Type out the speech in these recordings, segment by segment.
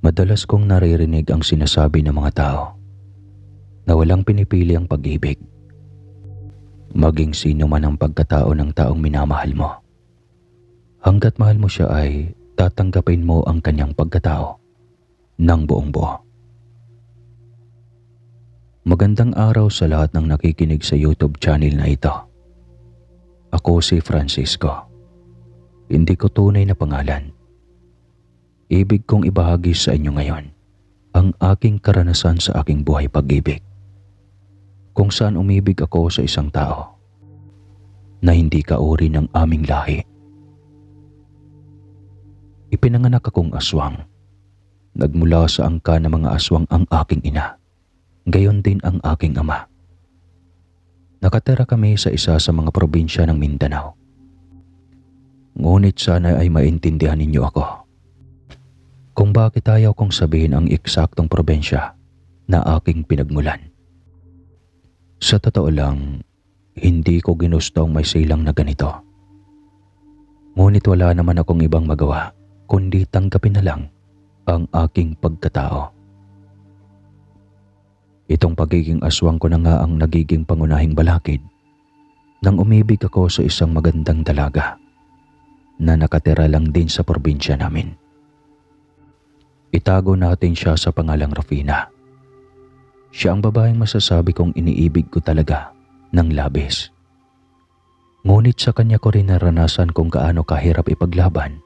Madalas kong naririnig ang sinasabi ng mga tao na walang pinipili ang pag-ibig. Maging sino man ang pagkatao ng taong minamahal mo. Hanggat mahal mo siya ay tatanggapin mo ang kanyang pagkatao ng buong buo. Magandang araw sa lahat ng nakikinig sa YouTube channel na ito. Ako si Francisco. Hindi ko tunay na pangalan. Ibig kong ibahagi sa inyo ngayon ang aking karanasan sa aking buhay pag-ibig. Kung saan umibig ako sa isang tao na hindi kauri ng aming lahi. Ipinanganak akong aswang. Nagmula sa angka ng mga aswang ang aking ina. Gayon din ang aking ama. Nakatira kami sa isa sa mga probinsya ng Mindanao. Ngunit sana ay maintindihan ninyo ako kung bakit ayaw kong sabihin ang eksaktong probinsya na aking pinagmulan. Sa totoo lang, hindi ko ginustong may silang na ganito. Ngunit wala naman akong ibang magawa kundi tanggapin na lang ang aking pagkatao. Itong pagiging aswang ko na nga ang nagiging pangunahing balakid nang umibig ako sa isang magandang dalaga na nakatira lang din sa probinsya namin. Itago natin siya sa pangalang Rufina. Siya ang babaeng masasabi kong iniibig ko talaga ng labis. Ngunit sa kanya ko rin naranasan kung gaano kahirap ipaglaban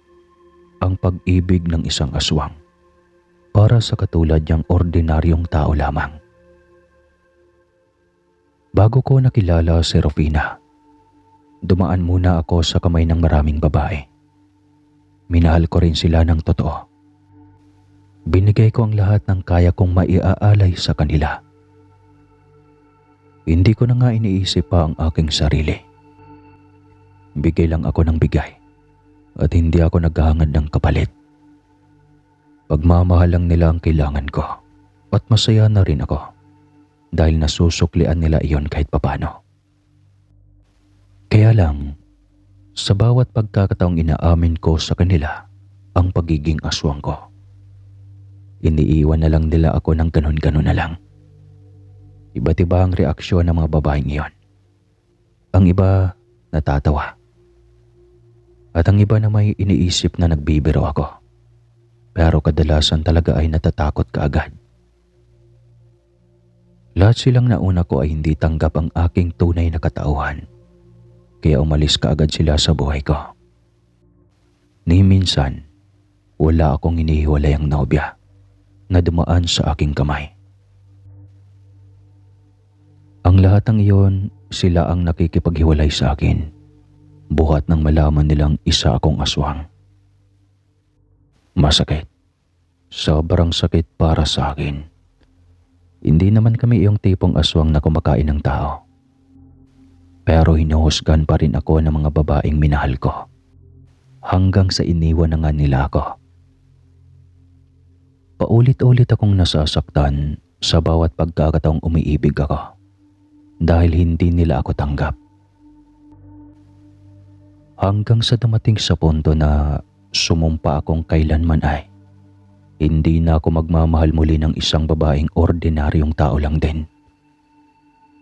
ang pag-ibig ng isang aswang para sa katulad niyang ordinaryong tao lamang. Bago ko nakilala si Rufina, dumaan muna ako sa kamay ng maraming babae. Minahal ko rin sila ng totoo. Binigay ko ang lahat ng kaya kong maiaalay sa kanila. Hindi ko na nga iniisip pa ang aking sarili. Bigay lang ako ng bigay at hindi ako naghahangad ng kapalit. Pagmamahal lang nila ang kailangan ko at masaya na rin ako dahil nasusuklian nila iyon kahit papano. Kaya lang, sa bawat pagkakataong inaamin ko sa kanila ang pagiging aswang ko, iniiwan na lang nila ako ng ganun-ganun na lang. Iba't iba ang reaksyon ng mga babaeng iyon. Ang iba natatawa. At ang iba na may iniisip na nagbibiro ako. Pero kadalasan talaga ay natatakot kaagad. Lahat silang nauna ko ay hindi tanggap ang aking tunay na katauhan. Kaya umalis kaagad sila sa buhay ko. Ni minsan, wala akong inihiwalay ang nobya na dumaan sa aking kamay. Ang lahat ng iyon, sila ang nakikipaghiwalay sa akin, buhat nang malaman nilang isa akong aswang. Masakit. Sobrang sakit para sa akin. Hindi naman kami iyong tipong aswang na kumakain ng tao. Pero hinuhusgan pa rin ako ng mga babaeng minahal ko. Hanggang sa iniwan na nga nila ako. Paulit-ulit akong nasasaktan sa bawat pagkakataong umiibig ako dahil hindi nila ako tanggap. Hanggang sa dumating sa punto na sumumpa akong kailanman ay hindi na ako magmamahal muli ng isang babaeng ordinaryong tao lang din.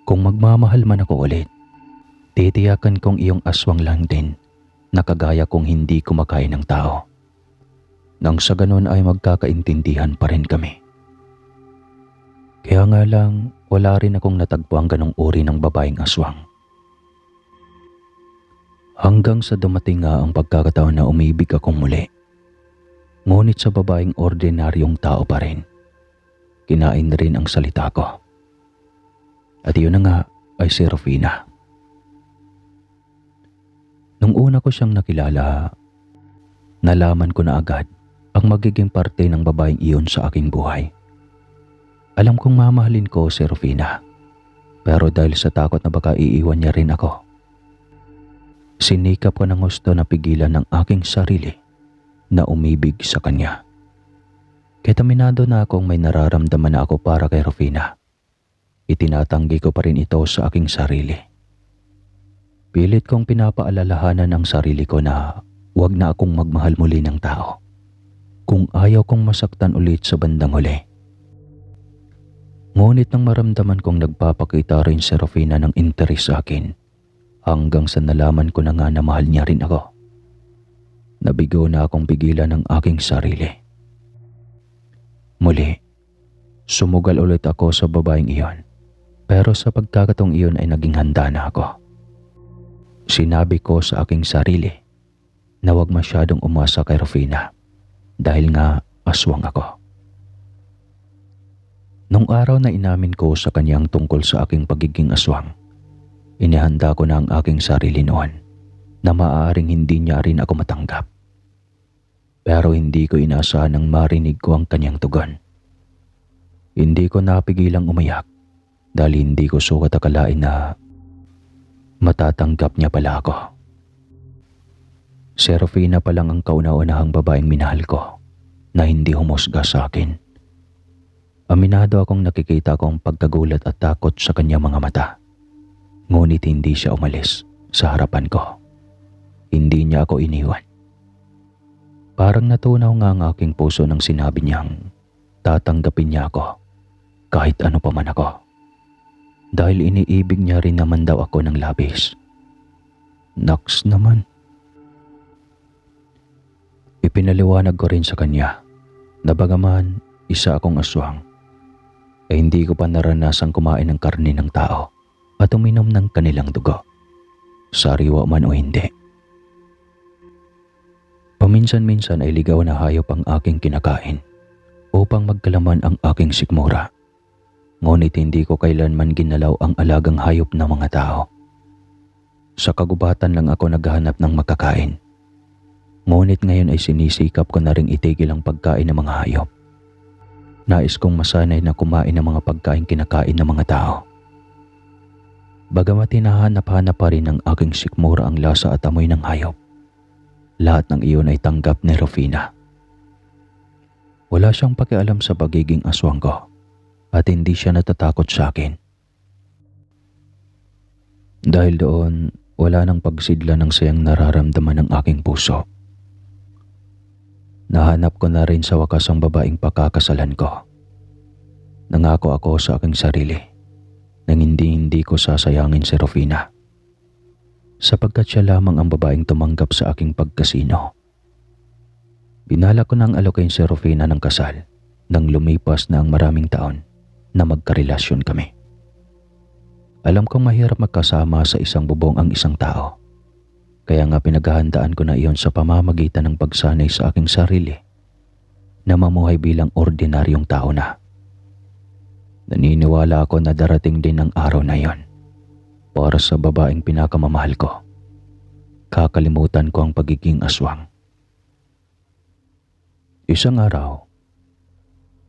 Kung magmamahal man ako ulit, titiyakan kong iyong aswang lang din na kagaya kong hindi kumakain ng tao. Nang sa ganon ay magkakaintindihan pa rin kami. Kaya nga lang, wala rin akong natagpo ang ganong uri ng babaeng aswang. Hanggang sa dumating nga ang pagkakataon na umibig akong muli. Ngunit sa babaeng ordinaryong tao pa rin. Kinain rin ang salita ko. At iyon na nga ay si Rufina. Nung una ko siyang nakilala, nalaman ko na agad ang magiging parte ng babaeng iyon sa aking buhay. Alam kong mamahalin ko si Rufina, pero dahil sa takot na baka iiwan niya rin ako, sinikap ko ng gusto na pigilan ng aking sarili na umibig sa kanya. Ketaminado na akong may nararamdaman na ako para kay Rufina. Itinatanggi ko pa rin ito sa aking sarili. Pilit kong pinapaalalahanan ang sarili ko na huwag na akong magmahal muli ng tao kung ayaw kong masaktan ulit sa bandang huli. Ngunit nang maramdaman kong nagpapakita rin si Rufina ng interes sa akin, hanggang sa nalaman ko na nga na mahal niya rin ako, nabigo na akong pigilan ng aking sarili. Muli, sumugal ulit ako sa babaeng iyon, pero sa pagkakataong iyon ay naging handa na ako. Sinabi ko sa aking sarili na huwag masyadong umasa kay Rufina dahil nga aswang ako. Nung araw na inamin ko sa kanyang tungkol sa aking pagiging aswang, inihanda ko na ang aking sarili noon na maaaring hindi niya rin ako matanggap. Pero hindi ko inaasahan nang marinig ko ang kanyang tugon. Hindi ko napigilang umayak dahil hindi ko sukat akalain na matatanggap niya pala ako. Si Rufina pa lang ang kauna-unahang babaeng minahal ko na hindi humusga sa akin. Aminado akong nakikita ko ang pagkagulat at takot sa kanyang mga mata. Ngunit hindi siya umalis sa harapan ko. Hindi niya ako iniwan. Parang natunaw nga ang aking puso nang sinabi niyang tatanggapin niya ako kahit ano pa man ako. Dahil iniibig niya rin naman daw ako ng labis. Naks naman. Ipinaliwanag ko rin sa kanya na bagaman isa akong aswang, ay hindi ko pa naranasang kumain ng karne ng tao at uminom ng kanilang dugo, sariwa man o hindi. Paminsan-minsan ay ligaw na hayop ang aking kinakain upang magkalaman ang aking sikmura. Ngunit hindi ko kailanman ginalaw ang alagang hayop ng mga tao. Sa kagubatan lang ako naghahanap ng makakain. Ngunit ngayon ay sinisikap ko na ring itigil ang pagkain ng mga hayop. Nais kong masanay na kumain ng mga pagkain kinakain ng mga tao. Bagamat hinahanap-hanap pa rin ng aking sikmura ang lasa at amoy ng hayop, lahat ng iyon ay tanggap ni Rufina. Wala siyang pakialam sa pagiging aswang ko at hindi siya natatakot sa akin. Dahil doon, wala nang pagsidla ng sayang nararamdaman ng aking puso. Nahanap ko na rin sa wakas ang babaeng pakakasalan ko. Nangako ako sa aking sarili nang hindi ko sasayangin si Rufina, sapagkat siya lamang ang babaeng tumanggap sa aking pagkasino. Binala ko nang alokin si Rufina ng kasal nang lumipas na ang maraming taon na magkarelasyon kami. Alam kong mahirap magkasama sa isang bubong ang isang tao. Kaya nga pinaghahandaan ko na iyon sa pamamagitan ng pagsanay sa aking sarili na mamuhay bilang ordinaryong tao na. Naniniwala ako na darating din ang araw na iyon para sa babaeng pinakamamahal ko. Kakalimutan ko ang pagiging aswang. Isang araw,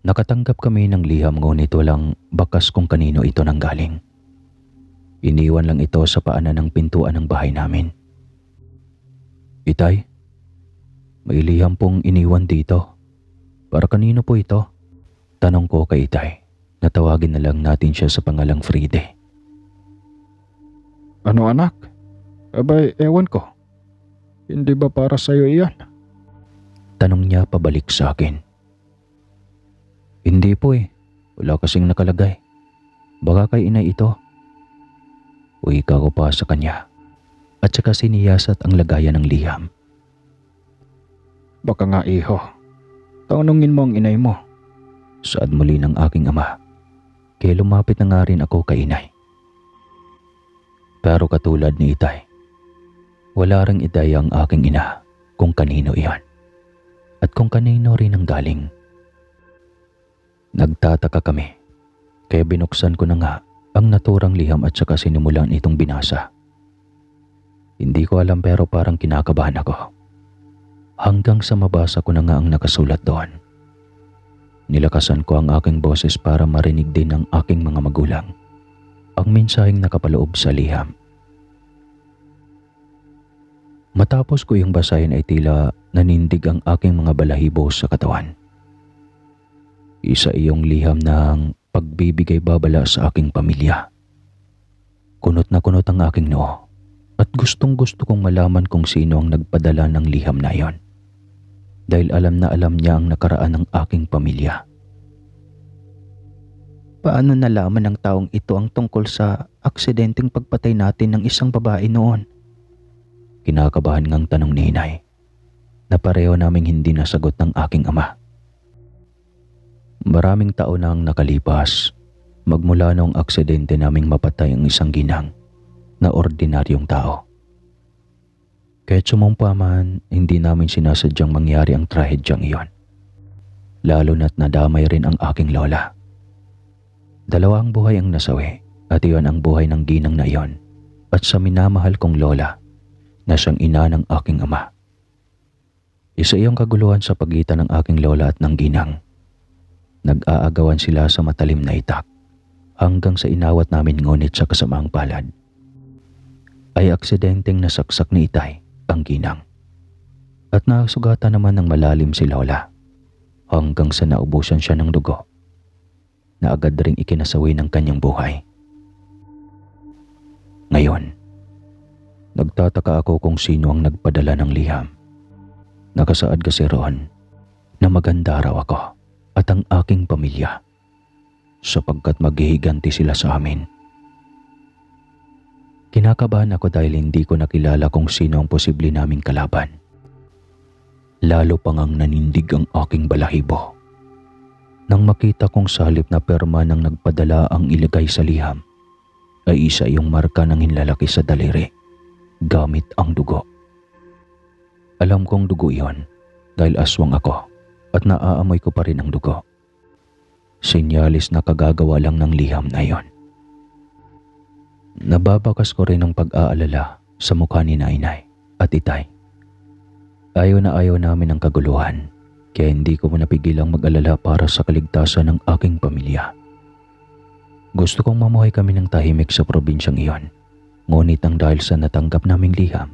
nakatanggap kami ng liham ngunit walang bakas kung kanino ito nanggaling. Iniwan lang ito sa paanan ng pintuan ng bahay namin. Itay, may liham pong iniwan dito. Para kanino po ito? Tanong ko kay Itay. Natawagin na lang natin siya sa pangalang Fride. Ano anak? Abay, ewan ko. Hindi ba para sa'yo iyan? Tanong niya pabalik sa akin. Hindi po eh. Wala kasing nakalagay. Baka kay inay ito. Uwika ko pa sa kanya. At saka siniyasat ang lagayan ng liham. Baka nga iho. Tanungin mo ang inay mo. Saad muli ng aking ama. Kaya lumapit na nga rin ako kay inay. Pero katulad ni Itay, wala ring idaya ang aking ina kung kanino iyon. At kung kanino rin ang galing. Nagtataka kami. Kaya binuksan ko na nga ang naturang liham at saka sinimulan itong binasa. Hindi ko alam pero parang kinakabahan ako. Hanggang sa mabasa ko na nga ang nakasulat doon. Nilakasan ko ang aking boses para marinig din ng aking mga magulang ang mensaheng nakapaloob sa liham. Matapos ko yung basahin ay tila nanindig ang aking mga balahibo sa katawan. Isa iyong liham ng pagbibigay babala sa aking pamilya. Kunot na kunot ang aking noo. At gustong gusto kong malaman kung sino ang nagpadala ng liham na yon. dahil alam na alam niya ang nakaraan ng aking pamilya. Paano nalaman ng taong ito ang tungkol sa aksidenteng pagpatay natin ng isang babae noon? Kinakabahan ngang tanong ni inay, na pareho naming hindi nasagot ng aking ama. Maraming taon na ang nakalipas magmula noong aksidente naming mapatay ang isang ginang na ordinaryong tao. Kahit sumumpa man, hindi namin sinasadyang mangyari ang trahedyang iyon. Lalo na't nadamay rin ang aking lola. Dalawa ang buhay ang nasawi at iyon ang buhay ng ginang na iyon at sa minamahal kong lola na siyang ina ng aking ama. Isa iyong kaguluhan sa pagitan ng aking lola at ng ginang. Nag-aagawan sila sa matalim na itak hanggang sa inawat namin ngunit sa kasamaang palad ay aksidenteng nasaksak ni itay ang ginang at nasugatan naman ng malalim si lola hanggang sa naubusan siya ng dugo na agad ring ikinasawi ng kanyang buhay. Ngayon, nagtataka ako kung sino ang nagpadala ng liham. Nakasaad kasi roon na maganda raw ako at ang aking pamilya sapagkat maghihiganti sila sa amin. Kinakabahan ako dahil hindi ko nakilala kung sino ang posible naming kalaban. Lalo pang ang nanindig ang aking balahibo nang makita kong salip na perma ng nagpadala ang ilagay sa liham ay isa iyong marka ng hinlalaki sa daliri gamit ang dugo. Alam kong dugo iyon dahil aswang ako at naaamoy ko pa rin ang dugo. Sinyalis na kagagawa lang ng liham na iyon. Nababakas ko rin ang pag-aalala sa mukha ni Nainay at Itay. Ayaw na ayaw namin ang kaguluhan. Kaya hindi ko napigilang mag-alala para sa kaligtasan ng aking pamilya. Gusto kong mamuhay kami ng tahimik sa probinsyang iyon, ngunit ang dahil sa natanggap naming liham,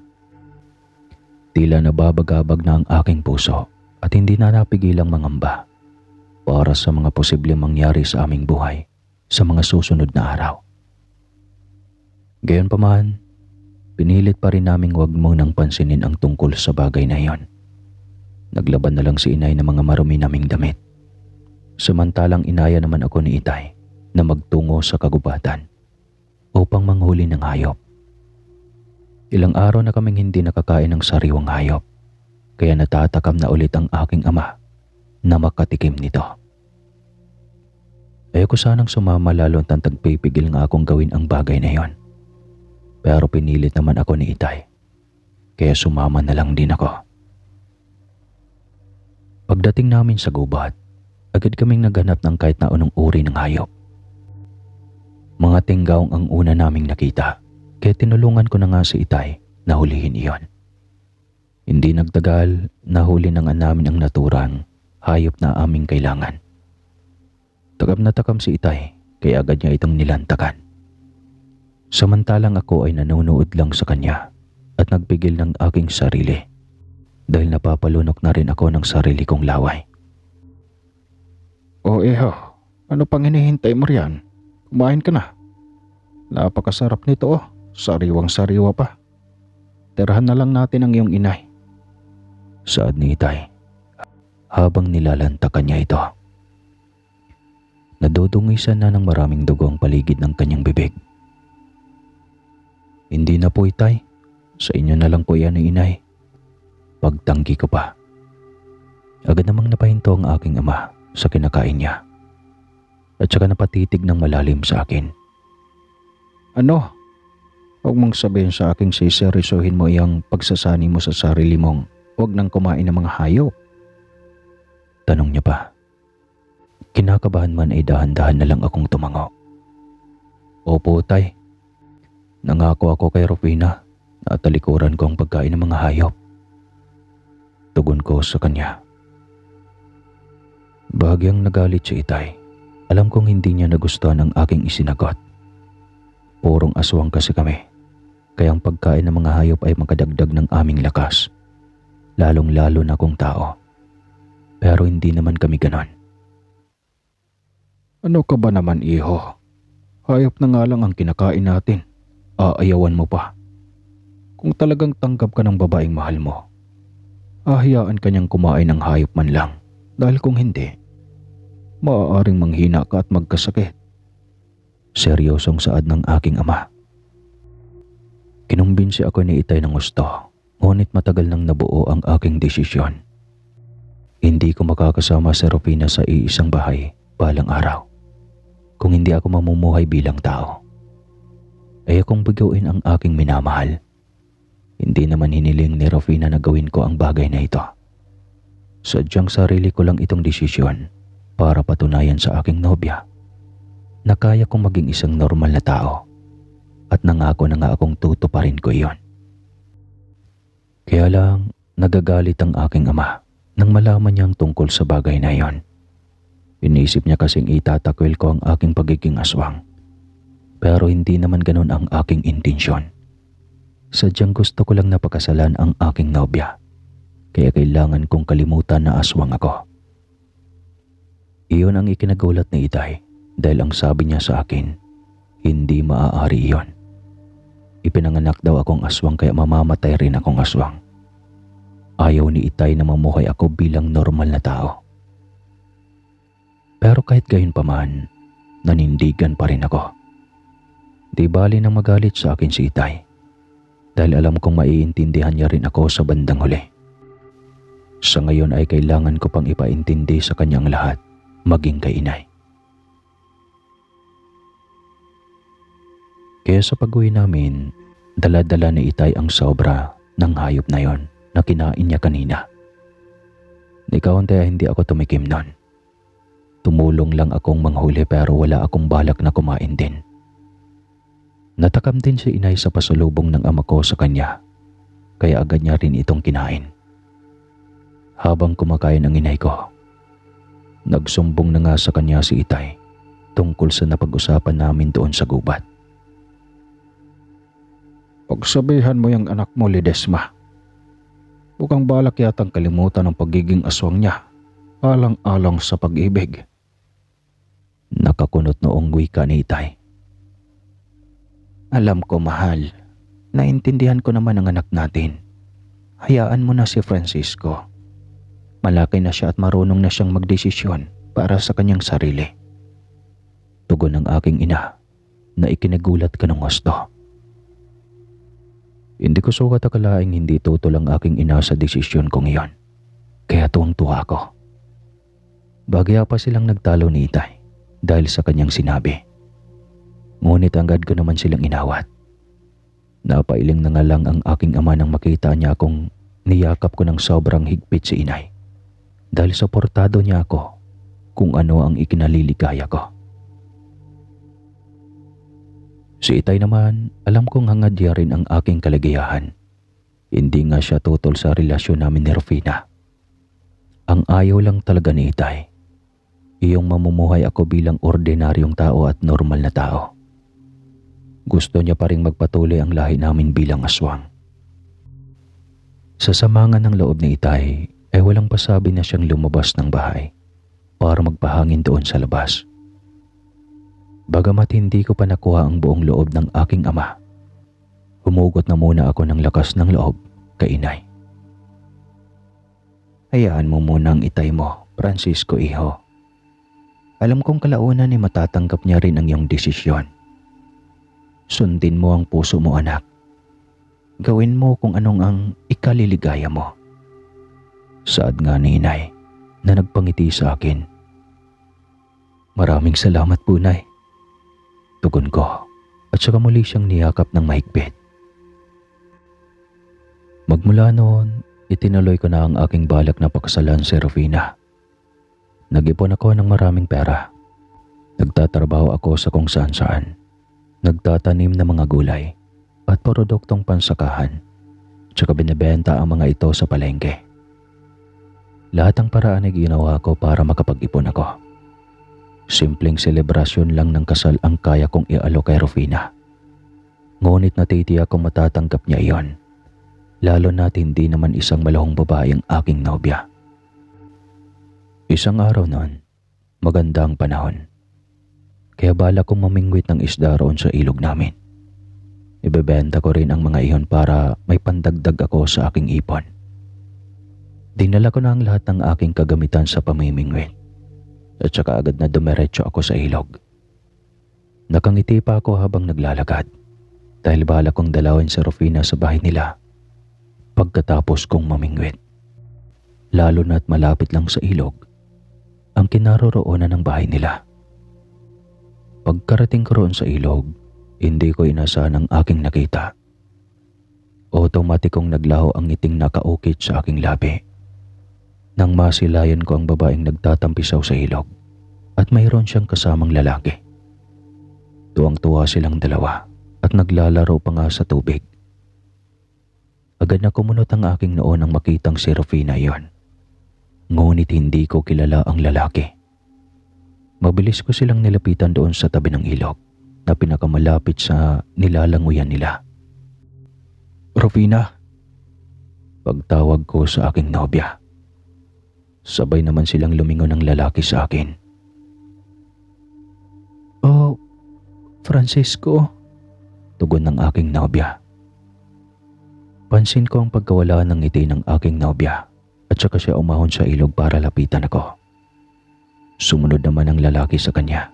tila nababagabag na ang aking puso at hindi na napigilang mangamba para sa mga posibleng mangyari sa aming buhay sa mga susunod na araw. Gayunpaman, pinilit pa rin naming huwag munang pansinin ang tungkol sa bagay na iyon. Naglaban na lang si inay ng mga marumi naming damit. Samantalang inaya naman ako ni itay na magtungo sa kagubatan upang manghuli ng hayop. Ilang araw na kaming hindi nakakain ng sariwang hayop, kaya natatakam na ulit ang aking ama na makatikim nito. Ayoko sanang sumama lalo at tagpipigil nga akong gawin ang bagay na iyon. Pero pinilit naman ako ni itay, kaya sumama na lang din ako. Pagdating namin sa gubat, agad kaming naghanap ng kahit na anong uri ng hayop. Mga tinggaong ang una naming nakita, kaya tinulungan ko na nga si itay na hulihin iyon. Hindi nagtagal, nahuli na nga namin ang naturang hayop na aming kailangan. Takam na takam si itay, kaya agad niya itong nilantakan. Samantalang ako ay nanonood lang sa kanya at nagpigil ng aking sarili dahil napapalunok na rin ako ng sarili kong laway. O Eho, ano pang hinihintay mo riyan? Kumain ka na. Napakasarap nito oh, sariwang sariwa pa. Tirahan na lang natin ang iyong inay. Saad ni itay habang nilalantakan niya ito. Nadudungisan na ng maraming dugo ang paligid ng kanyang bibig. Hindi na po itay, sa inyo na lang po yan ni inay. Pagtanggi ko pa. Agad namang napahinto ang aking ama sa kinakain niya at saka napatitig ng malalim sa akin. Ano? Huwag mong sabihin sa aking siseryosohin mo iyang pagsasani mo sa sarili mong huwag nang kumain ng mga hayop. Tanong niya pa. Kinakabahan man ay dahan-dahan na lang akong tumango. Opo tay. Nangako ako kay Rufina na talikuran ko ang pagkain ng mga hayop. Tugon ko sa kanya. Bahagyang nagalit si itay. Alam kong hindi niya nagustuhan ang aking isinagot. Purong aswang kasi kami, kaya ang pagkain ng mga hayop ay makadagdag ng aming lakas, lalong-lalo na kung tao. Pero hindi naman kami ganon. Ano ka ba naman iho? Hayop na nga lang ang kinakain natin. Aayawan mo pa. Kung talagang tanggap ka ng babaeng mahal mo, ahayaan kanyang kumain ng hayop man lang dahil kung hindi, maaaring manghina ka at magkasakit. Seryosong saad ng aking ama. Kinumbinsi ako ni Itay ng gusto, ngunit matagal nang nabuo ang aking desisyon. Hindi ko makakasama si Rufina sa iisang bahay balang araw kung hindi ako mamumuhay bilang tao. Ayokong biguin ang aking minamahal. Hindi naman hiniling ni Rufina na gawin ko ang bagay na ito. Sadyang sarili ko lang itong desisyon para patunayan sa aking nobya na kaya kong maging isang normal na tao at nangako na nga akong tutuparin ko iyon. Kaya lang nagagalit ang aking ama nang malaman niyang tungkol sa bagay na iyon. Inisip niya kasing itatakwil ko ang aking pagiging aswang. Pero hindi naman ganun ang aking intensyon. Sadyang gusto ko lang napakasalan ang aking nobya. Kaya kailangan kong kalimutan na aswang ako. Iyon ang ikinagulat ni Itay dahil ang sabi niya sa akin, hindi maaari iyon. Ipinanganak daw akong aswang kaya mamamatay rin akong aswang. Ayaw ni Itay na mamuhay ako bilang normal na tao. Pero kahit gayon pa man, nanindigan pa rin ako. Di bali nang magalit sa akin si Itay dahil alam kong maiintindihan niya rin ako sa bandang huli. Sa ngayon ay kailangan ko pang ipaintindi sa kanyang lahat, maging kay Inay. Kaya sa pag-uwi namin, dala-dala ni Itay ang sobra ng hayop na yon na kinain niya kanina. Ni kaunti hindi ako tumikim nun. Tumulong lang akong manghuli pero wala akong balak na kumain din. Natakam din si Inay sa pasalubong ng ama ko sa kanya, kaya agad niya rin itong kinain. Habang kumakain ang inay ko, nagsumbong na nga sa kanya si Itay tungkol sa napag-usapan namin doon sa gubat. Pagsabihan mo yung anak mo, Ledesma. Mukhang balak yatang kalimutan ang pagiging aswang niya, alang-alang sa pag-ibig. Nakakunot noong wika ni Itay. Alam ko, mahal. Naintindihan ko naman ang anak natin. Hayaan mo na si Francisco. Malaki na siya at marunong na siyang magdesisyon para sa kanyang sarili. Tugon ng aking ina na ikinagulat ka ng gusto. Hindi ko sukat akalaing hindi tutol ang aking ina sa desisyon kong iyon. Kaya tuwang-tuwa ako. Bagya pa silang nagtalo ni Itay dahil sa kanyang sinabi. Ngunit agad ko naman silang inawat. Napailing na nga lang ang aking ama nang makita niya akong niyakap ko ng sobrang higpit si Inay. Dahil suportado niya ako kung ano ang ikinaliligaya ko. Si Itay naman, alam kong hangad niya rin ang aking kaligayahan. Hindi nga siya tutol sa relasyon namin ni Rufina. Ang ayaw lang talaga ni Itay, iyong mamumuhay ako bilang ordinaryong tao at normal na tao. Gusto niya pa ring magpatuloy ang lahi namin bilang aswang. Sa samangan ng loob ni Itay, ay walang pasabi na siyang lumabas ng bahay para magpahangin doon sa labas. Bagamat hindi ko pa nakuha ang buong loob ng aking ama, humugot na muna ako ng lakas ng loob kay Inay. Hayaan mo muna ang Itay mo, Francisco, iho. Alam kong kalaunan ay matatanggap niya rin ang iyong desisyon. Sundin mo ang puso mo, anak. Gawin mo kung anong ang ikaliligaya mo. Saad nga ni Inay na nagpangiti sa akin. Maraming salamat po, Nay. Tugon ko at saka muli siyang niyakap ng mahigpit. Magmula noon, itinuloy ko na ang aking balak na pakasalan si Rufina. Nag-ipon ako ng maraming pera. Nagtatrabaho ako sa kung saan-saan. Nagtatanim ng mga gulay at produktong pansakahan, tsaka binibenta ang mga ito sa palengke. Lahat ng paraan ay ginawa ko para makapag-ipon ako. Simpleng selebrasyon lang ng kasal ang kaya kong ialok kay Rufina. Ngunit natitiyak kong matatanggap niya iyon, lalo na't hindi naman isang malahong babae ang aking nobya. Isang araw noon, maganda ang panahon. Kaya bala kong mamingwit ng isda roon sa ilog namin. Ibebenta ko rin ang mga iyon para may pandagdag ako sa aking ipon. Dinala ko na ang lahat ng aking kagamitan sa pamimingwit at saka agad na dumiretso ako sa ilog. Nakangiti pa ako habang naglalakad dahil bahala kong dalawin si Rufina sa bahay nila pagkatapos kong mamingwit. Lalo na't malapit lang sa ilog ang kinaroroonan ng bahay nila. Pagkarating ko roon sa ilog, hindi ko inasahan ang aking nakita. Otomatikong naglaho ang ngiting nakaukit sa aking labi nang masilayan ko ang babaeng nagtatampisaw sa ilog at mayroon siyang kasamang lalaki. Tuwang-tuwa silang dalawa at naglalaro pa nga sa tubig. Agad na kumunot ang aking noo nang makitang si Rufina yon. Ngunit hindi ko kilala ang lalaki. Mabilis ko silang nilapitan doon sa tabi ng ilog na pinakamalapit sa nilalanguyan nila. "Rufina!" Pagtawag ko sa aking nobya. Sabay naman silang lumingon ng lalaki sa akin. "Oh, Francisco," tugon ng aking nobya. Pansin ko ang pagkawala ng ngiti ng aking nobya at saka siya umahon sa ilog para lapitan ako. Sumunod naman ang lalaki sa kanya.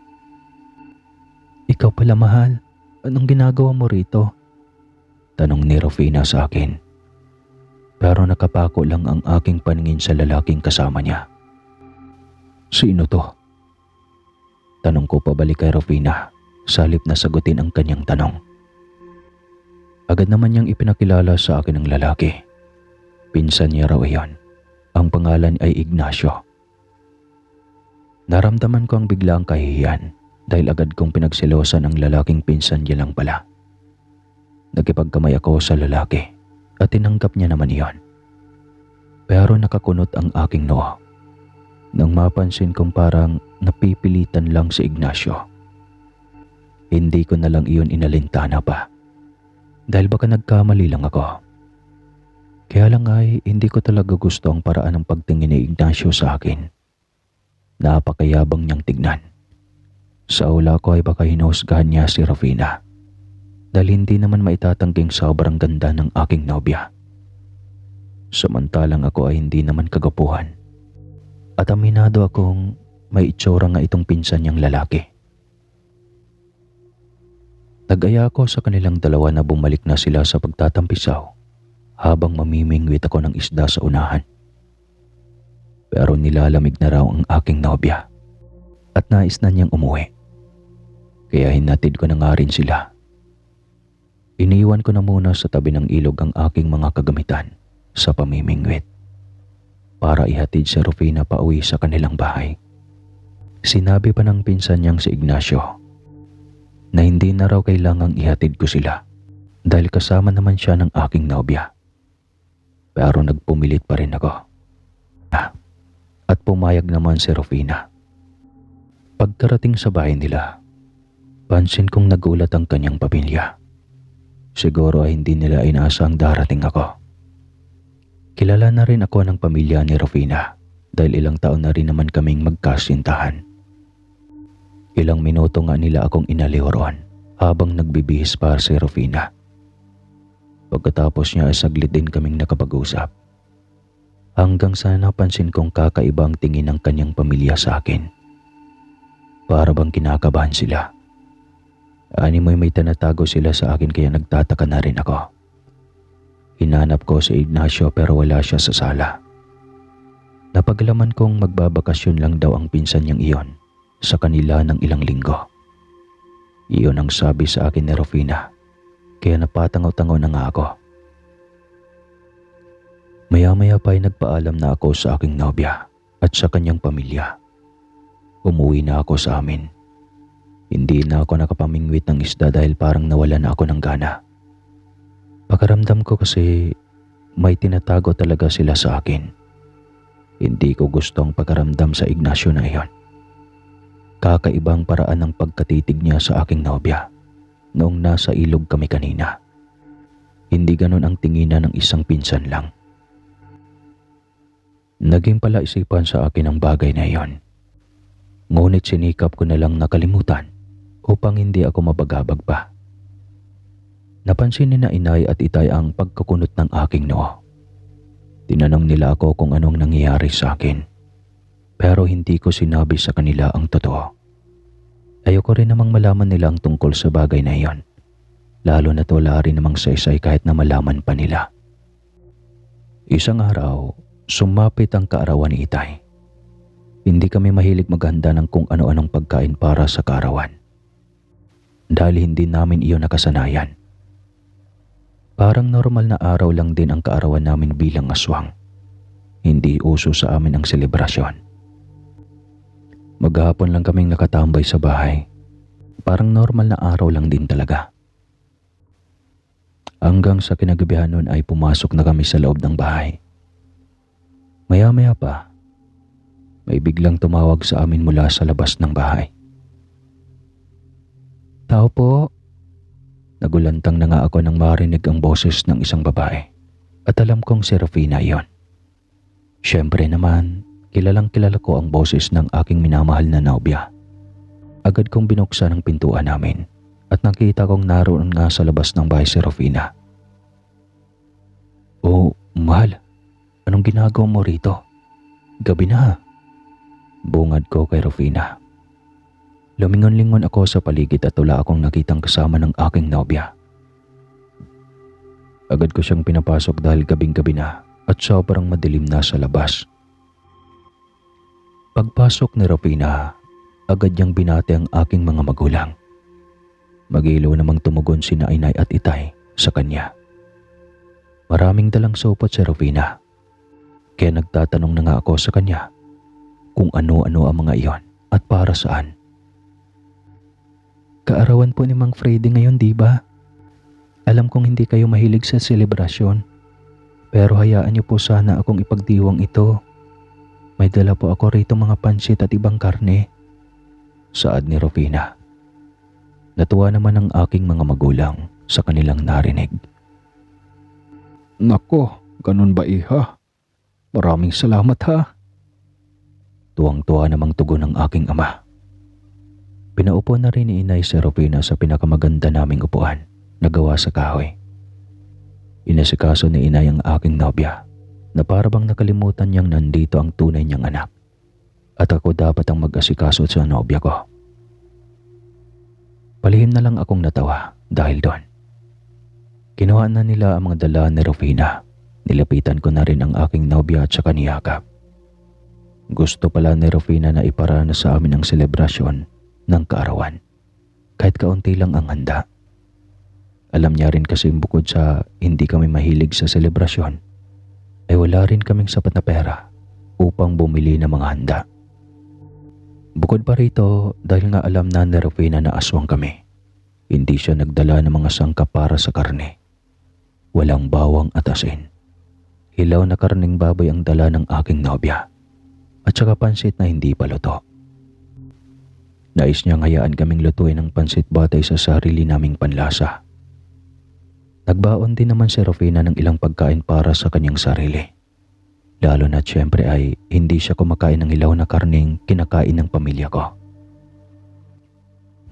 "Ikaw pala, mahal. Anong ginagawa mo rito?" Tanong ni Rufina sa akin. Pero nakapako lang ang aking paningin sa lalaking kasama niya. "Sino to?" Tanong ko pabalik kay Rufina, salip na sagutin ang kanyang tanong. Agad naman niyang ipinakilala sa akin ang lalaki. Pinsan niya raw iyon. Ang pangalan ay Ignacio. Naramdaman ko ang biglaang kahihiyan dahil agad kong pinagselosan ang lalaking pinsan niya lang pala. Nakipagkamay ako sa lalaki at tinanggap niya naman iyon. Pero nakakunot ang aking noo nang mapansin kong parang napipilitan lang si Ignacio. Hindi ko na lang iyon inalintana pa dahil baka nagkamali lang ako. Kaya lang ay hindi ko talaga gusto ang paraan ng pagtingin ni Ignacio sa akin. Napakayabang niyang tignan. Sa ula ko ay baka hinusgahan niya si Rufina dahil hindi naman maitatangking sobrang ganda ng aking nobya. Samantalang ako ay hindi naman kagapuhan at aminado akong may itsura nga itong pinsan niyang lalaki. Nag-aya ako sa kanilang dalawa na bumalik na sila sa pagtatampisaw habang mamimingwit ako ng isda sa unahan. Pero nilalamig na raw ang aking nobya at nais na niyang umuwi. Kaya hinatid ko na nga rin sila. Iniwan ko na muna sa tabi ng ilog ang aking mga kagamitan sa pamimingwit para ihatid si Rufina pa uwi sa kanilang bahay. Sinabi pa ng pinsan niyang si Ignacio na hindi na raw kailangang ihatid ko sila dahil kasama naman siya ng aking nobya. Pero nagpumilit pa rin ako. At pumayag naman si Rufina. Pagkarating sa bahay nila, pansin kong nagulat ang kanyang pamilya. Siguro ay hindi nila inaasang darating ako. Kilala na rin ako ng pamilya ni Rufina dahil ilang taon na rin naman kaming magkasintahan. Ilang minuto nga nila akong inaliw roon habang nagbibihis pa si Rufina. Pagkatapos niya ay saglit din kaming nakapag-usap. Hanggang sa napansin kong kakaibang tingin ng kanyang pamilya sa akin. Para bang kinakabahan sila. Animoy may tinatago sila sa akin kaya nagtataka na rin ako. Hinanap ko si Ignacio pero wala siya sa sala. Napaglaman kong magbabakasyon lang daw ang pinsan niyang iyon sa kanila ng ilang linggo. Iyon ang sabi sa akin ni Rufina kaya napatangaw-tangaw na nga ako. Maya-maya pa ay nagpaalam na ako sa aking nobya at sa kanyang pamilya. Umuwi na ako sa amin. Hindi na ako nakapamingwit ng isda dahil parang nawala na ako ng gana. Pakaramdam ko kasi may tinatago talaga sila sa akin. Hindi ko gusto ang pakaramdam sa Ignacio na iyon. Kakaibang paraan ng pagkatitig niya sa aking nobya noong nasa ilog kami kanina. Hindi ganon ang tinginan ng isang pinsan lang. Naging palaisipan sa akin ang bagay na iyon. Ngunit sinikap ko na lang nakalimutan upang hindi ako mabagabag pa. Napansin ni na inay at itay ang pagkukunot ng aking noo. Tinanong nila ako kung anong nangyayari sa akin. Pero hindi ko sinabi sa kanila ang totoo. Ayoko rin namang malaman nila ang tungkol sa bagay na iyon. Lalo na't wala rin namang saysay kahit na malaman pa nila. Isang araw, sumapit ang kaarawan ni Itay. Hindi kami mahilig maghanda ng kung ano-anong pagkain para sa kaarawan. Dahil hindi namin iyon nakasanayan. Parang normal na araw lang din ang kaarawan namin bilang aswang. Hindi uso sa amin ang selebrasyon. Maghapon lang kaming nakatambay sa bahay. Parang normal na araw lang din talaga. Hanggang sa kinagabihan nun ay pumasok na kami sa loob ng bahay. Maya-maya pa, may biglang tumawag sa amin mula sa labas ng bahay. Tao po. Nagulantang na nga ako nang marinig ang boses ng isang babae at alam kong si Rufina iyon. Siyempre naman, kilalang kilala ko ang boses ng aking minamahal na nobya. Agad kong binuksan ang pintuan namin at nakita kong naroon nga sa labas ng bahay si Rufina. Oh, mahal, anong ginagawa mo rito? Gabi na. Bungad ko kay Rufina. Lumingon-lingon ako sa paligid at wala akong nakitang kasama ng aking nobya. Agad ko siyang pinapasok dahil gabing-gabi na at sobrang madilim na sa labas. Pagpasok ni Rufina, agad niyang binati ang aking mga magulang. Mag-ilaw namang tumugon sina Inay at Itay sa kanya. Maraming dalang supot si Rufina, kaya nagtatanong na nga ako sa kanya kung ano-ano ang mga iyon at para saan. Kaarawan po ni Mang Freddy ngayon, di ba? Alam kong hindi kayo mahilig sa selebrasyon, pero hayaan niyo po sana akong ipagdiwang ito. May dala po ako rito mga pansit at ibang karne. Saad ni Rufina. Natuwa naman ang aking mga magulang sa kanilang narinig. Nako, ganun ba iha? Maraming salamat ha. Tuwang-tuwa namang tugon ng aking ama. Pinaupo na rin ni Inay si Rufina sa pinakamaganda naming upuan na gawa sa kahoy. Inasikaso ni Inay ang aking nobya na parabang nakalimutan niyang nandito ang tunay niyang anak at ako dapat ang mag-asikaso sa nobya ko. Palihim na lang akong natawa dahil doon. Kinuha na nila ang mga dala ni Rufina. Nilapitan ko na rin ang aking nobya at saka niyakap. Gusto pala ni Rufina na iparana sa amin ang selebrasyon ng kaarawan. Kahit kaunti lang ang handa. Alam niya rin kasi bukod sa hindi kami mahilig sa selebrasyon, ay wala rin kaming sapat na pera upang bumili ng mga handa. Bukod pa rito, dahil nga alam na ni Rufina na aswang kami, hindi siya nagdala ng mga sangkap para sa karne. Walang bawang at asin. Hilaw na karneng baboy ang dala ng aking nobya at saka pansit na hindi pa luto. Nais niyang hayaan kaming lutuin ng pansit batay sa sarili naming panlasa. Nagbaon din naman si Rufina ng ilang pagkain para sa kanyang sarili. Lalo na siyempre ay hindi siya kumakain ng hilaw na karneng kinakain ng pamilya ko.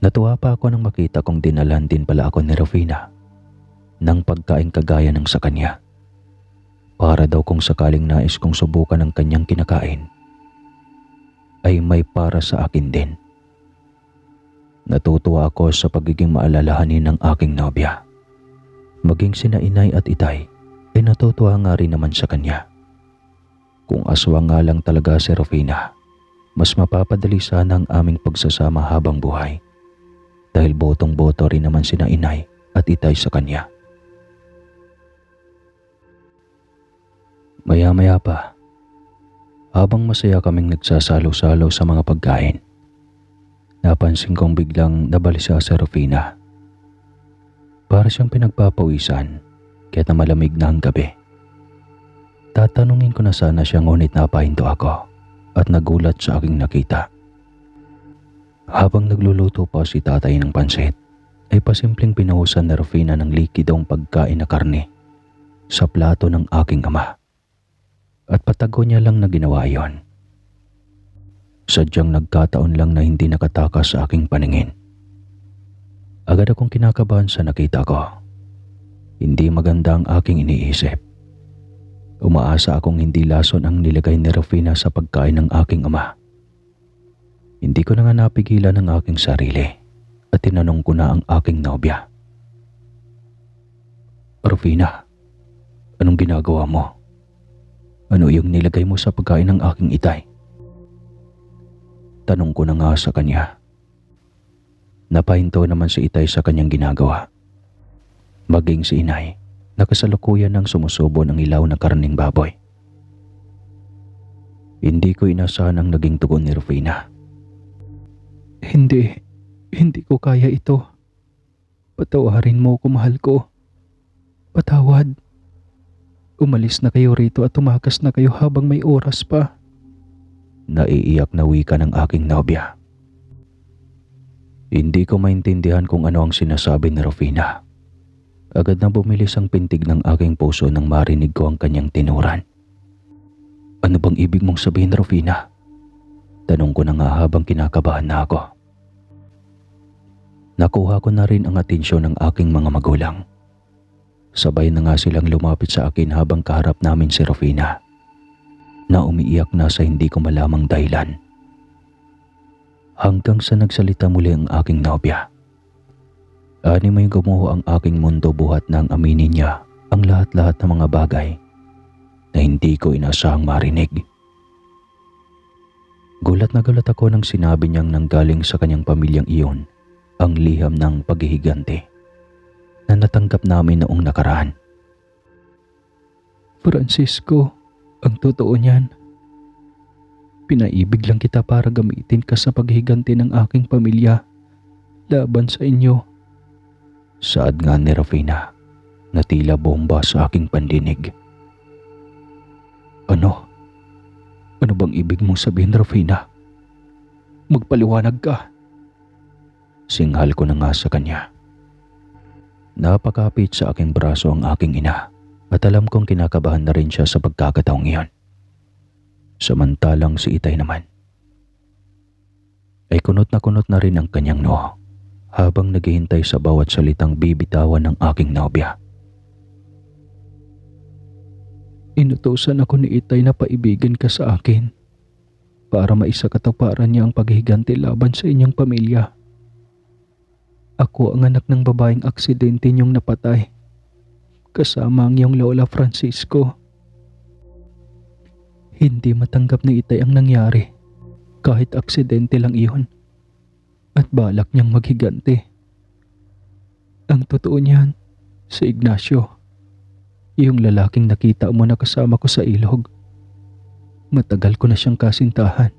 Natuwa pa ako nang makita kong dinalan din pala ako ni Rufina ng pagkain kagaya ng sa kanya. Para daw kung sakaling nais kong subukan ang kanyang kinakain, ay may para sa akin din. Natutuwa ako sa pagiging maalalahanin ng aking nobya. Maging sina Inay at Itay ay natutuwa nga rin naman sa kanya. Kung aswang nga lang talaga si Rufina, mas mapapadali sana ang aming pagsasama habang buhay. Dahil botong-boto rin naman sina Inay at Itay sa kanya. Maya-maya pa, habang masaya kaming nagsasalo-salo sa mga pagkain, napansin kong biglang nabalisa si Rufina. Para siyang pinagpapawisan kahit na malamig na ang gabi. Tatanungin ko na sana siya ngunit napahinto ako at nagulat sa aking nakita. Habang nagluluto pa si tatay ng pansit, ay pasimpleng pinuhusan ni Rufina ng likidong pagkain na karne sa plato ng aking ama. At patago niya lang na ginawa iyon. Sadyang nagkataon lang na hindi nakatakas sa aking paningin. Agad akong kinakabahan sa nakita ko. Hindi maganda ang aking iniisip. Umaasa akong hindi lason ang nilagay ni Rufina sa pagkain ng aking ama. Hindi ko na nga napigilan ang aking sarili at tinanong ko na ang aking nobya. Rufina, anong ginagawa mo? Ano yung nilagay mo sa pagkain ng aking itay? Tanong ko na nga sa kanya. Napahinto naman si itay sa kanyang ginagawa. Maging si inay, nakasalukuyan ng sumusubo ng ilaw na karning baboy. Hindi ko inasahan ang naging tugon ni Rufina. Hindi ko kaya ito. Patawarin mo ko, mahal ko. Patawad. Umalis na kayo rito at tumakas na kayo habang may oras pa. Naiiyak na wika ng aking nobya. Hindi ko maintindihan kung ano ang sinasabi ni Rufina. Agad na bumilis ang pintig ng aking puso nang marinig ko ang kanyang tinuran. Ano bang ibig mong sabihin, Rufina? Tanong ko na nga habang kinakabahan na ako. Nakuha ko na rin ang atensyon ng aking mga magulang. Sabay na nga silang lumapit sa akin habang kaharap namin si Rufina, na umiiyak na sa hindi ko malamang dahilan. Hanggang sa nagsalita muli ang aking nobya. Ani may gumuho ang aking mundo buhat nang aminin niya ang lahat-lahat ng mga bagay na hindi ko inasahang marinig. Gulat na gulat ako nang sinabi niyang nanggaling sa kanyang pamilyang iyon ang liham ng paghihiganti na natanggap namin noong nakaraan. Francisco, ang totoo niyan. Pinaibig lang kita para gamitin ka sa paghihiganti ng aking pamilya laban sa inyo. Saad nga ni Rufina na tila bomba sa aking pandinig. Ano? Ano bang ibig mong sabihin, Rufina? Magpaliwanag ka. Singhal ko na nga sa kanya. Napakapit sa aking braso ang aking ina at alam kong kinakabahan na rin siya sa pagkakataong iyon. Samantalang si itay naman ay kunot na rin ang kanyang noo habang naghihintay sa bawat salitang bibitawan ng aking nobya. Inutusan ako ni itay na paibigin ka sa akin para maisakatuparan niya ang paghihiganti laban sa inyong pamilya. Ako ang anak ng babaeng aksidente niyong napatay, kasama ang iyong lola Francisco. Hindi matanggap ni itay ang nangyari, kahit aksidente lang iyon, at balak niyang maghiganti. Ang totoo niyan, si Ignacio, yung lalaking nakita mo na kasama ko sa ilog. Matagal ko na siyang kasintahan.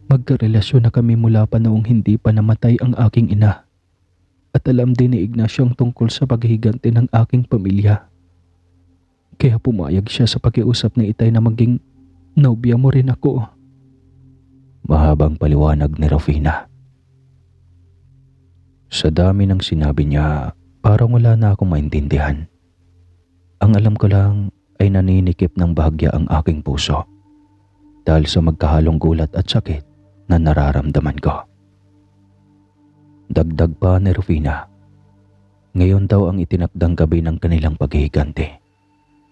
Magkarelasyon na kami mula pa noong hindi pa namatay ang aking ina. At alam din ni Ignacio ang tungkol sa paghihiganti ng aking pamilya. Kaya pumayag siya sa pakiusap ni itay na maging nobya mo rin ako. Mahabang paliwanag ni Rufina. Sa dami ng sinabi niya, parang wala na akong maintindihan. Ang alam ko lang ay naninikip ng bahagya ang aking puso dahil sa magkahalong gulat at sakit na nararamdaman ko. Dagdag pa ni Rufina, ngayon daw ang itinakdang gabi ng kanilang paghihiganti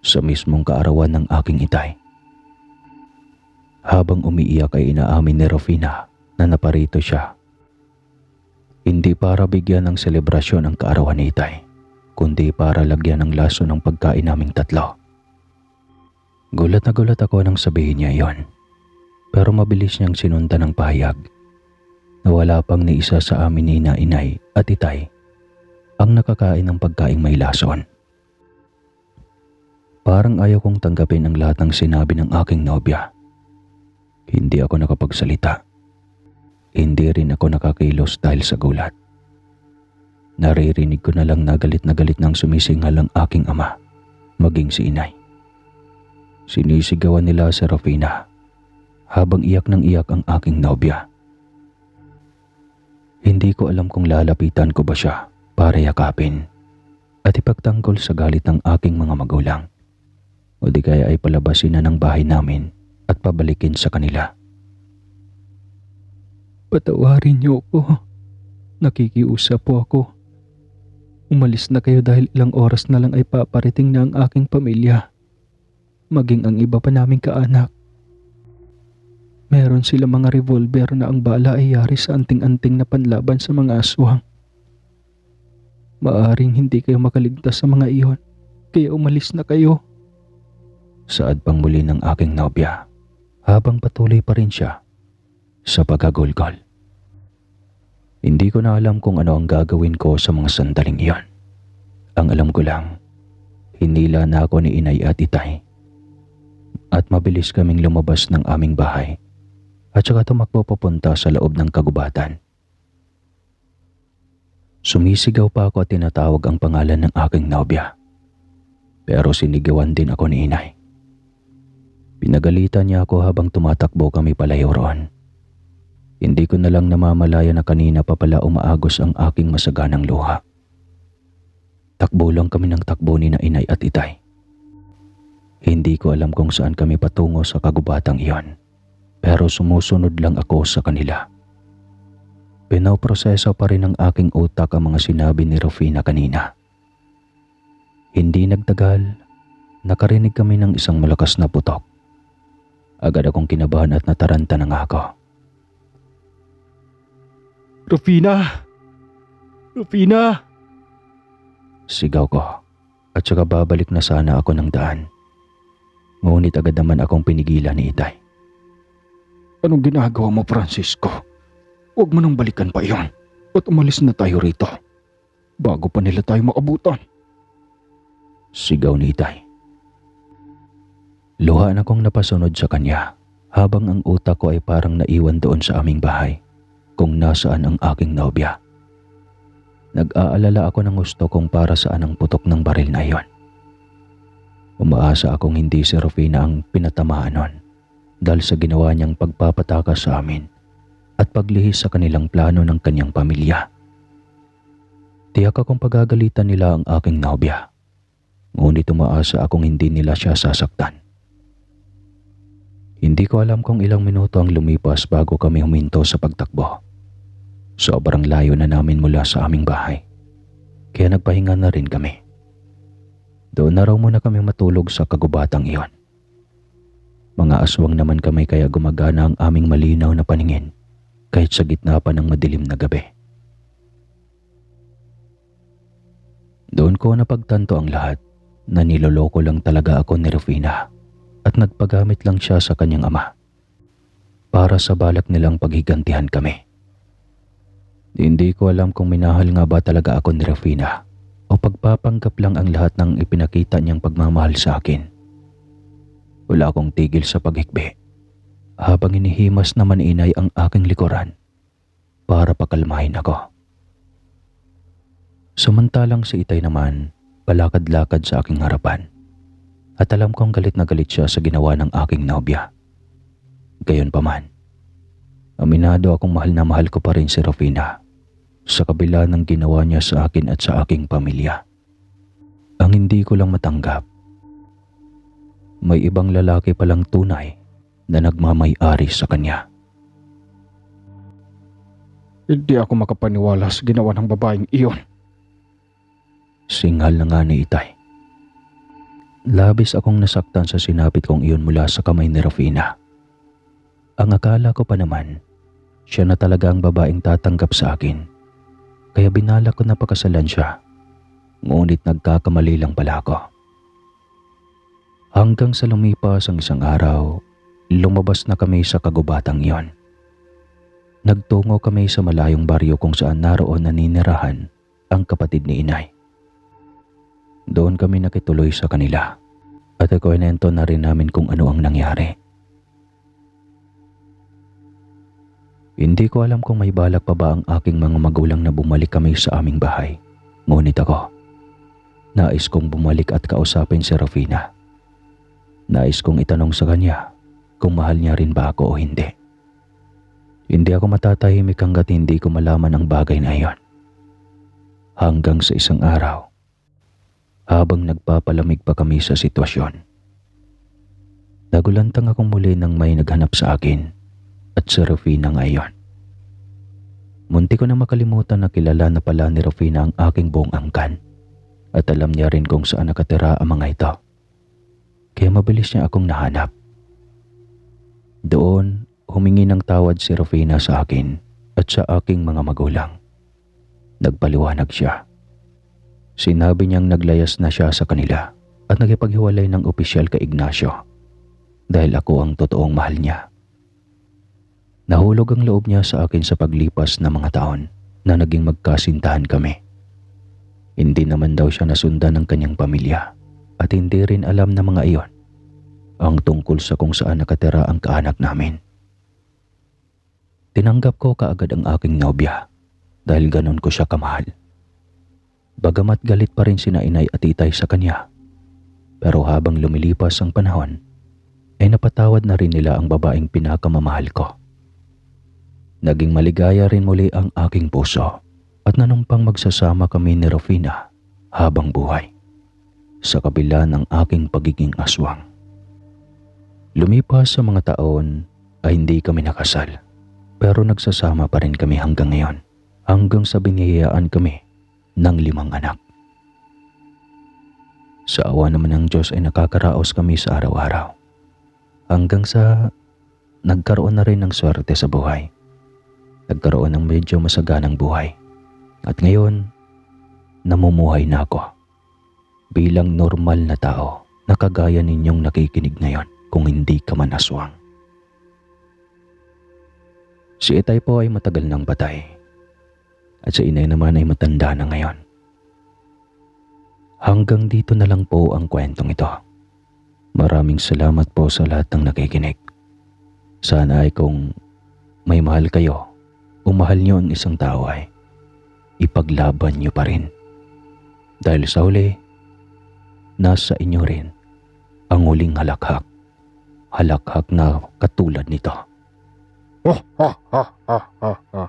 sa mismong kaarawan ng aking itay. Habang umiiyak ay inaamin ni Rufina na naparito siya. Hindi para bigyan ng selebrasyon ang kaarawan ni itay, kundi para lagyan ng laso ng pagkain naming tatlo. Gulat na gulat ako nang sabihin niya iyon. Pero mabilis niyang sinundan ng pahayag na wala pang ni isa sa amin ni inay at itay ang nakakain ng pagkaing may lason. Parang ayaw kong tanggapin ang lahat ng sinabi ng aking nobya. Hindi ako nakapagsalita. Hindi rin ako nakakilos dahil sa gulat. Naririnig ko na lang na galit ng sumisinghal ang aking ama, maging si inay. Sinisigawan nila si Rufina habang iyak ng iyak ang aking nobya. Hindi ko alam kung lalapitan ko ba siya para yakapin at ipagtanggol sa galit ng aking mga magulang o di kaya ay palabasin na ng bahay namin at pabalikin sa kanila. Patawarin niyo ako. Nakikiusap po ako. Umalis na kayo dahil ilang oras na lang ay paparating na ang aking pamilya. maging ang iba pa naming kaanak. Meron sila mga revolver na ang bala ay yari sa anting-anting na panlaban sa mga aswang. Maaring hindi kayo makaligtas sa mga iyon, kaya umalis na kayo. Saad pang muli ng aking nobya habang patuloy pa rin siya sa pagkagulgol. Hindi ko na alam kung ano ang gagawin ko sa mga sandaling iyon. Ang alam ko lang, hinila na ako ni inay at itay at mabilis kaming lumabas ng aming bahay at saka tumakbo papunta sa loob ng kagubatan. Sumisigaw pa ako at tinatawag ang pangalan ng aking nobya. Pero sinigawan din ako ni inay. Pinagalitan niya ako habang tumatakbo kami palayo roon. Hindi ko na lang namamalaya na kanina pa pala umaagos ang aking masaganang luha. Takbo lang kami ng takbo ni na inay at itay. Hindi ko alam kung saan kami patungo sa kagubatang iyon. Pero sumusunod lang ako sa kanila. Pinoproseso pa rin ng aking utak ang mga sinabi ni Rufina kanina. Hindi nagtagal, nakarinig kami ng isang malakas na putok. Agad akong kinabahan at nataranta na nga ako. Rufina! Rufina! Sigaw ko at saka babalik na sana ako ng daan. Ngunit agad naman akong pinigilan ni itay. Anong ginagawa mo, Francisco? Huwag mo nang balikan pa iyon at umalis na tayo rito bago pa nila tayo maabutan. Sigaw ni itay. Luhaan akong napasunod sa kanya habang ang utak ko ay parang naiwan doon sa aming bahay kung nasaan ang aking nobya. Nag-aalala ako ng gusto kung para saan ang putok ng baril na iyon. Umaasa akong hindi si Rufina ang pinatamaan nun dahil sa ginawa niyang pagpapatakas sa amin at paglihis sa kanilang plano ng kanyang pamilya. Tiyak akong pagagalitan nila ang aking nobya, ngunit umaasa akong hindi nila siya sasaktan. Hindi ko alam kung ilang minuto ang lumipas bago kami huminto sa pagtakbo. Sobrang layo na namin mula sa aming bahay, kaya nagpahinga na rin kami. Doon na raw muna kami matulog sa kagubatang iyon. Mga aswang naman kami kaya gumagana ang aming malinaw na paningin kahit sa gitna pa ng madilim na gabi. Doon ko napagtanto ang lahat na niloloko lang talaga ako ni Rufina at nagpagamit lang siya sa kanyang ama para sa balak nilang paghigantihan kami. Hindi ko alam kung minahal nga ba talaga ako ni Rufina o pagpapanggap lang ang lahat ng ipinakita niyang pagmamahal sa akin. Wala akong tigil sa paghikbi habang inihimas naman inay ang aking likuran para pakalmahin ako. Samantalang si itay naman palakad-lakad sa aking harapan at alam kong galit na galit siya sa ginawa ng aking nobya. Gayunpaman, aminado akong mahal na mahal ko pa rin si Rufina sa kabila ng ginawa niya sa akin at sa aking pamilya. Ang hindi ko lang matanggap, may ibang lalaki palang tunay na nagmamay-ari sa kanya. Hindi ako makapaniwala sa ginawa ng babaeng iyon. Singhal na nga ni itay. Labis akong nasaktan sa sinapit kong iyon mula sa kamay ni Rufina. Ang akala ko pa naman, siya na talaga ang babaeng tatanggap sa akin. Kaya binalak ko na pakasalan siya. Ngunit nagkakamali lang pala ako. Hanggang sa lumipas ang isang araw, lumabas na kami sa kagubatang iyon. Nagtungo kami sa malayong baryo kung saan naroon naninirahan ang kapatid ni inay. Doon kami nakituloy sa kanila at ikwento na rin namin kung ano ang nangyari. Hindi ko alam kung may balak pa ba ang aking mga magulang na bumalik kami sa aming bahay. Ngunit ako, nais kong bumalik at kausapin si Rufina. Nais kong itanong sa kanya kung mahal niya rin ba ako o hindi. Hindi ako matatahimik hanggat hindi ko malaman ang bagay na iyon. Hanggang sa isang araw, habang nagpapalamig pa kami sa sitwasyon, nagulantang akong muli nang may naghanap sa akin at si Rufina ngayon. Munti ko na makalimutan na kilala na pala ni Rufina ang aking buong angkan at alam niya rin kung saan nakatira ang mga ito. kaya mabilis niya akong nahanap. Doon, humingi ng tawad si Rufina sa akin at sa aking mga magulang. Nagpaliwanag siya. Sinabi niyang naglayas na siya sa kanila at nagipaghiwalay ng opisyal kay Ignacio dahil ako ang totoong mahal niya. Nahulog ang loob niya sa akin sa paglipas ng mga taon na naging magkasintahan kami. Hindi naman daw siya nasundan ng kanyang pamilya at hindi rin alam ng mga iyon ang tungkol sa kung saan nakatira ang kaanak namin. Tinanggap ko kaagad ang aking nobya dahil ganon ko siya kamahal. Bagamat galit pa rin sina inay at titay sa kanya, pero habang lumilipas ang panahon, ay napatawad na rin nila ang babaeng pinakamamahal ko. Naging maligaya rin muli ang aking puso at nanumpang magsasama kami ni Rufina habang buhay sa kabila ng aking pagiging aswang. Lumipas sa mga taon ay hindi kami nakasal, pero nagsasama pa rin kami hanggang ngayon, hanggang sa biniyayaan kami ng 5 anak. Sa awa naman ng Diyos ay nakakaraos kami sa araw-araw, hanggang sa nagkaroon na rin ng swerte sa buhay. Nagkaroon ng medyo masaganang buhay. At ngayon, namumuhay na ako bilang normal na tao na kagaya ninyong nakikinig ngayon kung hindi ka man aswang. Si Itay po ay matagal nang patay at si Inay naman ay matanda na ngayon. Hanggang dito na lang po ang kwentong ito. Maraming salamat po sa lahat ng nakikinig. Sana ay kung may mahal kayo o mahal niyo ang isang tao ay ipaglaban niyo pa rin. Dahil sa huli, nasa inyo rin ang huling halakhak. Halakhak na katulad nito. Ha ha ha ha ha ha.